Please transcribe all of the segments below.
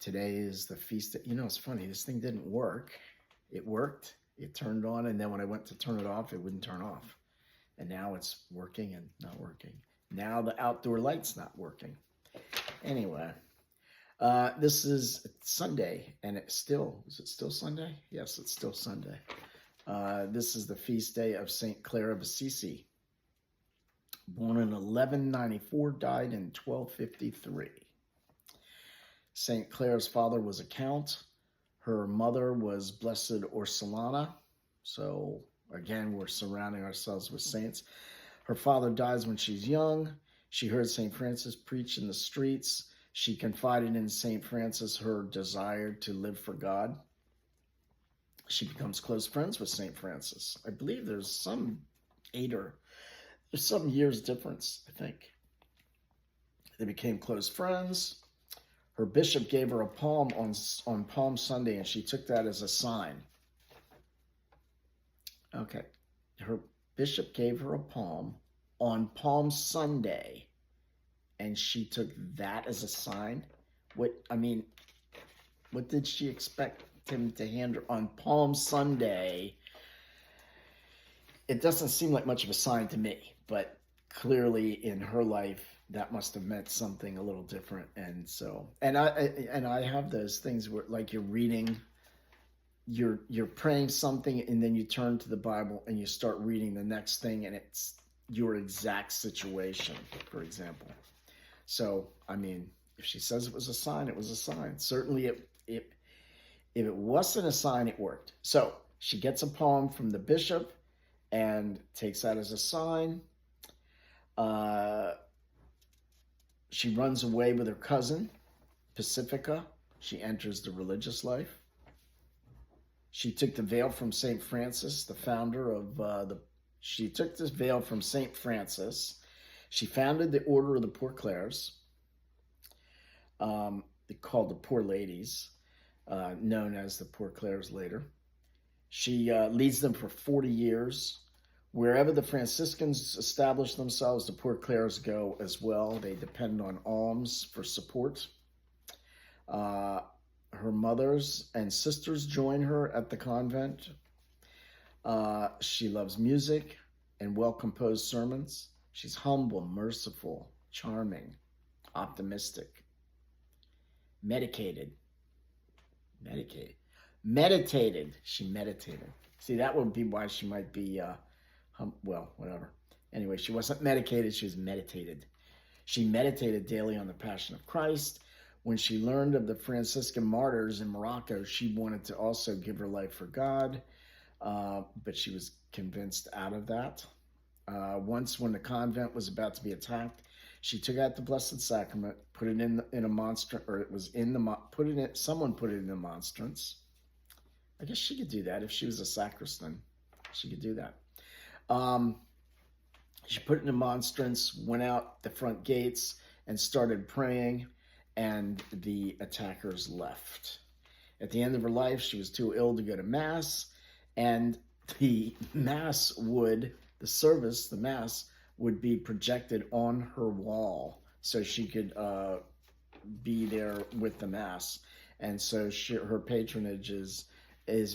Today is the feast. It's funny. This thing didn't work. It worked. It turned on, and then when I went to turn it off, it wouldn't turn off. And now it's working and not working. Now the outdoor light's not working. Anyway, this is Sunday, and is it still Sunday? Yes, it's still Sunday. This is the feast day of St. Clare of Assisi. Born in 1194, died in 1253. St. Clare's father was a count. Her mother was Blessed Orsolana. So again, we're surrounding ourselves with saints. Her father dies when she's young. She heard St. Francis preach in the streets. She confided in St. Francis her desire to live for God. She becomes close friends with St. Francis. I believe there's some years difference, I think. They became close friends. Her bishop gave her a palm on Palm Sunday, and she took that as a sign. Okay. Her bishop gave her a palm on Palm Sunday, and she took that as a sign. What did she expect him to hand her on Palm Sunday? It doesn't seem like much of a sign to me, but clearly in her life, that must have meant something a little different. And so, and I have those things where, like, you're reading, you're praying something, and then you turn to the Bible and you start reading the next thing, and it's your exact situation, for example. So, if she says it was a sign, it was a sign. Certainly, if it wasn't a sign, it worked. So she gets a palm from the bishop and takes that as a sign. She runs away with her cousin, Pacifica. She enters the religious life. She took the veil from St. Francis, the founder of She took this veil from St. Francis. She founded the Order of the Poor Clares, called the Poor Ladies, known as the Poor Clares later. She leads them for 40 years. Wherever the Franciscans establish themselves, the Poor Clares go as well. They depend on alms for support. Her mothers and sisters join her at the convent. She loves music and well-composed sermons. She's humble, merciful, charming, optimistic, meditated. She meditated. See, that would be why she might be, whatever. Anyway, she wasn't medicated, she was meditated. She meditated daily on the Passion of Christ. When she learned of the Franciscan martyrs in Morocco, she wanted to also give her life for God, but she was convinced out of that. Once, when the convent was about to be attacked, she took out the Blessed Sacrament, put it in a monstrance, or it was in the someone put it in the monstrance. I guess she could do that if she was a sacristan. She could do that. She put it in a monstrance, went out the front gates, and started praying, and the attackers left. At the end of her life, she was too ill to go to Mass, and the Mass would be projected on her wall so she could be there with the Mass. And so her patronage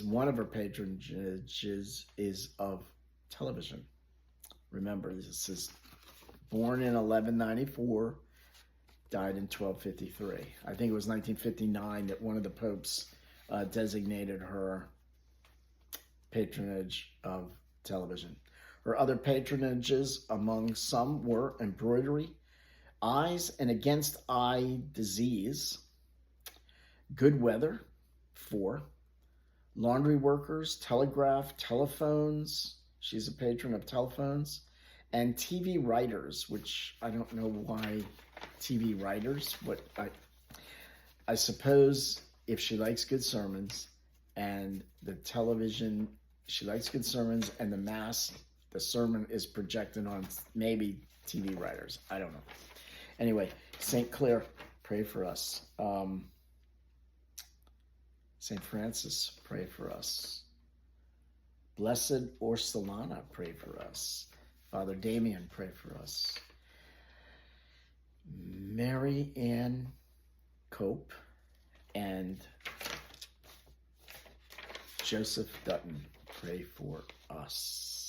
one of her patronages is of television. Remember, this is born in 1194, died in 1253. I think it was 1959 that one of the popes designated her patronage of television. Her other patronages, among some, were embroidery, eyes and against eye disease, good weather, 4, laundry workers, telegraph, telephones. She's a patron of telephones, and TV writers, which I don't know why TV writers, but I suppose if she likes good sermons and the television, she likes good sermons, and the Mass, the sermon is projected on maybe TV writers. I don't know. Anyway, St. Clare, pray for us. St. Francis, pray for us. Blessed Orsolana, pray for us. Father Damien, pray for us. Mary Ann Cope And Joseph Dutton, pray for us.